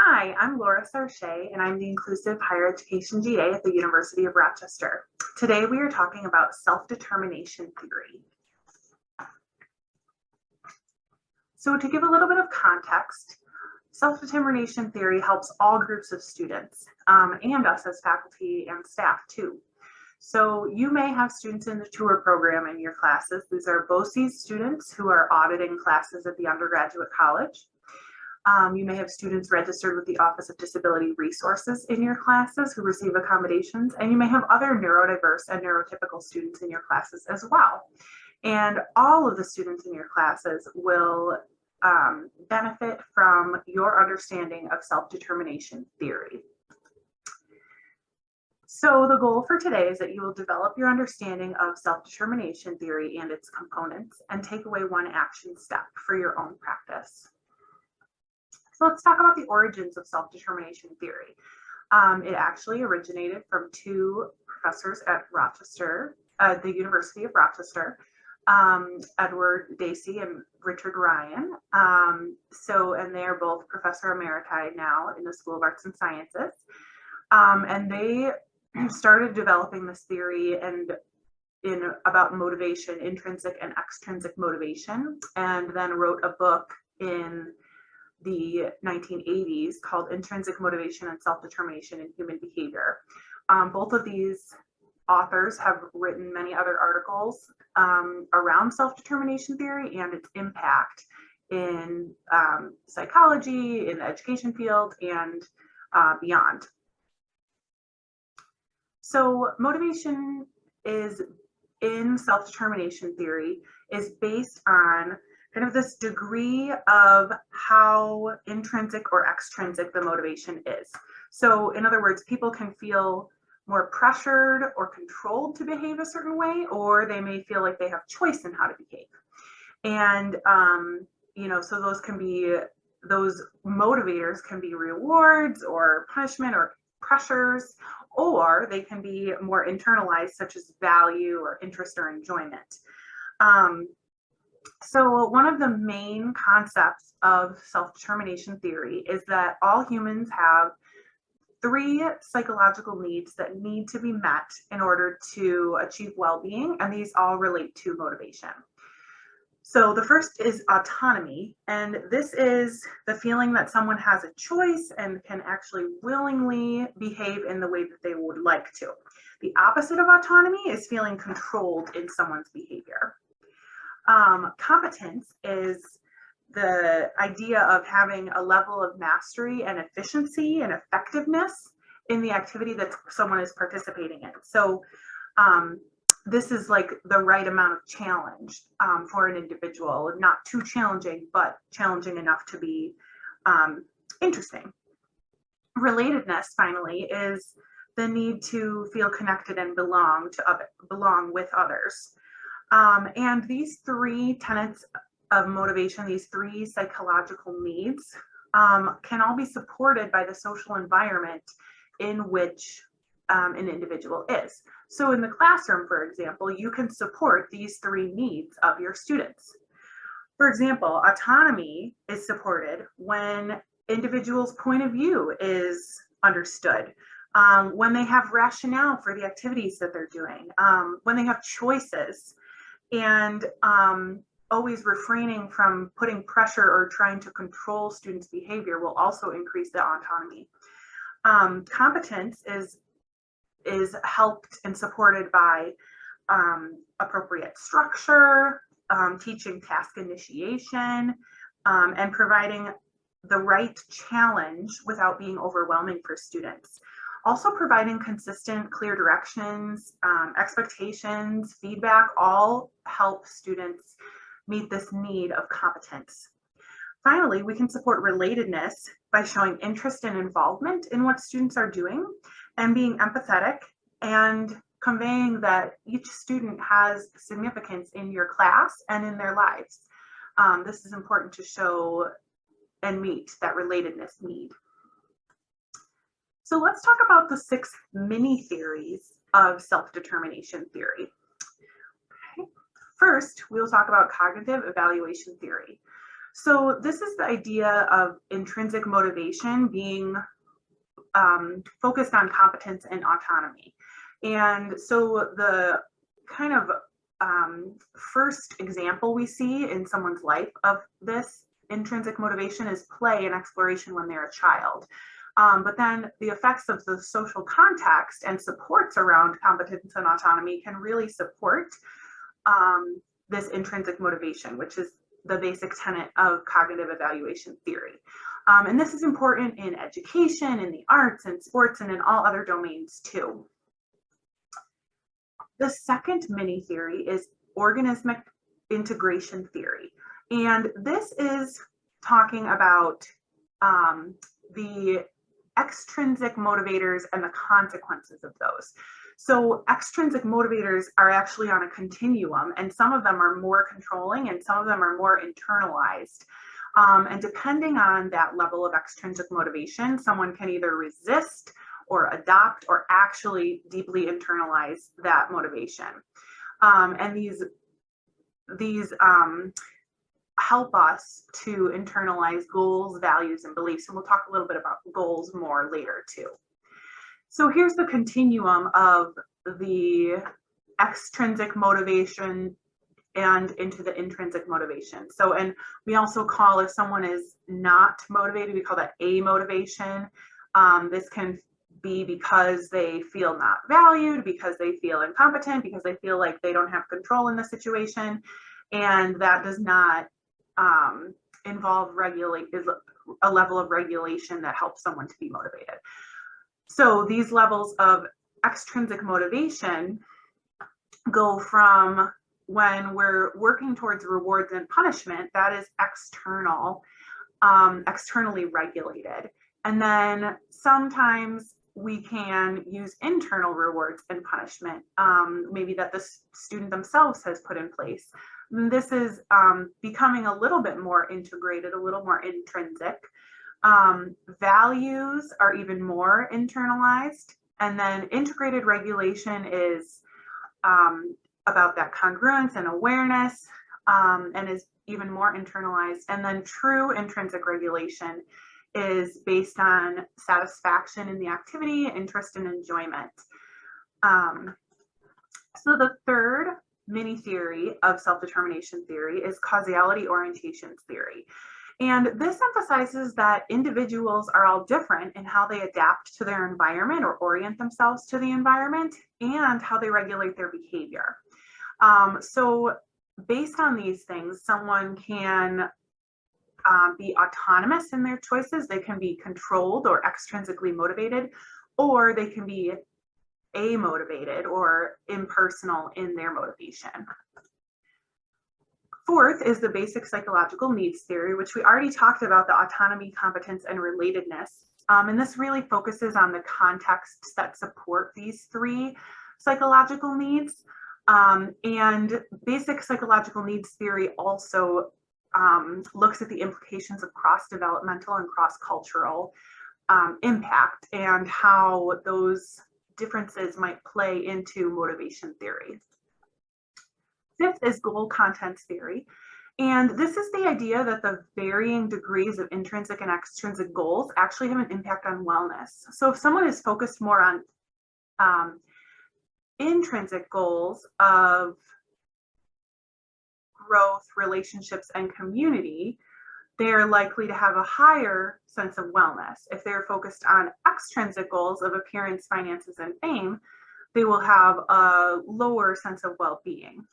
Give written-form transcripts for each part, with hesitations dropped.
Hi, I'm Laura Sarchet, and I'm the Inclusive Higher Education GA at the University of Rochester. Today we are talking about self-determination theory. So to give a little bit of context, self-determination theory helps all groups of students and us as faculty and staff too. So you may have students in the tour program in your classes. These are BOCES students who are auditing classes at the undergraduate college. You may have students registered with the Office of Disability Resources in your classes who receive accommodations, and you may have other neurodiverse and neurotypical students in your classes as well. And all of the students in your classes will benefit from your understanding of self-determination theory. So the goal for today is that you will develop your understanding of self-determination theory and its components and take away one action step for your own practice. So let's talk about the origins of self-determination theory. It actually originated from two professors at Rochester, the University of Rochester, Edward Deci and Richard Ryan. And they are both Professor Emeriti now in the School of Arts and Sciences. And they started developing this theory about motivation, intrinsic and extrinsic motivation, and then wrote a book in the 1980s called Intrinsic Motivation and Self-Determination in Human Behavior. Both of these authors have written many other articles around self-determination theory and its impact in psychology, in the education field, and beyond. So motivation is in self-determination theory is based on kind of this degree of how intrinsic or extrinsic the motivation is. So in other words, people can feel more pressured or controlled to behave a certain way, or they may feel like they have choice in how to behave. And, so those motivators can be rewards or punishment or pressures, or they can be more internalized, such as value or interest or enjoyment. So one of the main concepts of self-determination theory is that all humans have three psychological needs that need to be met in order to achieve well-being, and these all relate to motivation. So the first is autonomy, and this is the feeling that someone has a choice and can actually willingly behave in the way that they would like to. The opposite of autonomy is feeling controlled in someone's behavior. Competence is the idea of having a level of mastery and efficiency and effectiveness in the activity that someone is participating in. So this is like the right amount of challenge for an individual, not too challenging, but challenging enough to be interesting. Relatedness, finally, is the need to feel connected and belong with others. And these three tenets of motivation, these three psychological needs, can all be supported by the social environment in which an individual is. So in the classroom, for example, you can support these three needs of your students. For example, autonomy is supported when individuals' point of view is understood, when they have rationale for the activities that they're doing, when they have choices, and always refraining from putting pressure or trying to control students' behavior will also increase the autonomy. Competence is helped and supported by appropriate structure, teaching task initiation, and providing the right challenge without being overwhelming for students. Also providing consistent, clear directions, expectations, feedback, all help students meet this need of competence. Finally, we can support relatedness by showing interest and involvement in what students are doing and being empathetic and conveying that each student has significance in your class and in their lives. This is important to show and meet that relatedness need. So let's talk about the 6 mini theories of self-determination theory. Okay. First, we'll talk about cognitive evaluation theory. So this is the idea of intrinsic motivation being focused on competence and autonomy. And so the kind of first example we see in someone's life of this intrinsic motivation is play and exploration when they're a child. But then the effects of the social context and supports around competence and autonomy can really support this intrinsic motivation, which is the basic tenet of cognitive evaluation theory. And this is important in education, in the arts, and sports, and in all other domains too. The second mini theory is organismic integration theory. And this is talking about the extrinsic motivators and the consequences of those. So extrinsic motivators are actually on a continuum, and some of them are more controlling and some of them are more internalized. And depending on that level of extrinsic motivation, someone can either resist or adopt or actually deeply internalize that motivation. And these help us to internalize goals, values, and beliefs. And we'll talk a little bit about goals more later too. So here's the continuum of the extrinsic motivation and into the intrinsic motivation. So, and we also call, if someone is not motivated, we call that amotivation. This can be because they feel not valued, because they feel incompetent, because they feel like they don't have control in the situation. And that does not involve a level of regulation that helps someone to be motivated. So these levels of extrinsic motivation go from when we're working towards rewards and punishment, that is externally regulated. And then sometimes we can use internal rewards and punishment, maybe that the student themselves has put in place. And this is becoming a little bit more integrated, a little more intrinsic. Values are even more internalized. And then integrated regulation is about that congruence and awareness, and is even more internalized. And then true intrinsic regulation is based on satisfaction in the activity, interest, and enjoyment. So the third mini theory of self-determination theory is causality orientations theory. And this emphasizes that individuals are all different in how they adapt to their environment or orient themselves to the environment and how they regulate their behavior. So based on these things, someone can be autonomous in their choices. They can be controlled or extrinsically motivated, or they can be amotivated or impersonal in their motivation. Fourth is the basic psychological needs theory, which we already talked about, the autonomy, competence, and relatedness. And this really focuses on the contexts that support these three psychological needs. And basic psychological needs theory also looks at the implications of cross-developmental and cross-cultural impact and how those differences might play into motivation theory. Fifth is goal contents theory. And this is the idea that the varying degrees of intrinsic and extrinsic goals actually have an impact on wellness. So if someone is focused more on intrinsic goals of growth, relationships, and community, they're likely to have a higher sense of wellness. If they're focused on extrinsic goals of appearance, finances, and fame, they will have a lower sense of well-being.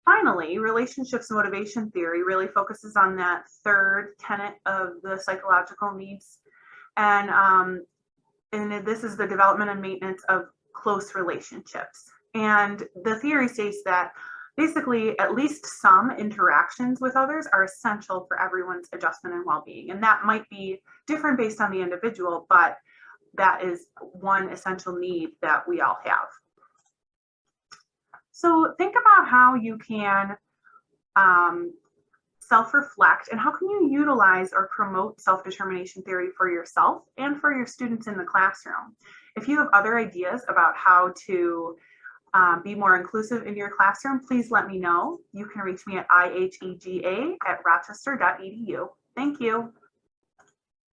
Finally, relationships motivation theory really focuses on that third tenet of the psychological needs. And this is the development and maintenance of close relationships. And the theory states that basically at least some interactions with others are essential for everyone's adjustment and well-being. And that might be different based on the individual, but that is one essential need that we all have. So think about how you can self-reflect and how can you utilize or promote self-determination theory for yourself and for your students in the classroom. If you have other ideas about how to be more inclusive in your classroom, please let me know. You can reach me at ihega@rochester.edu. Thank you.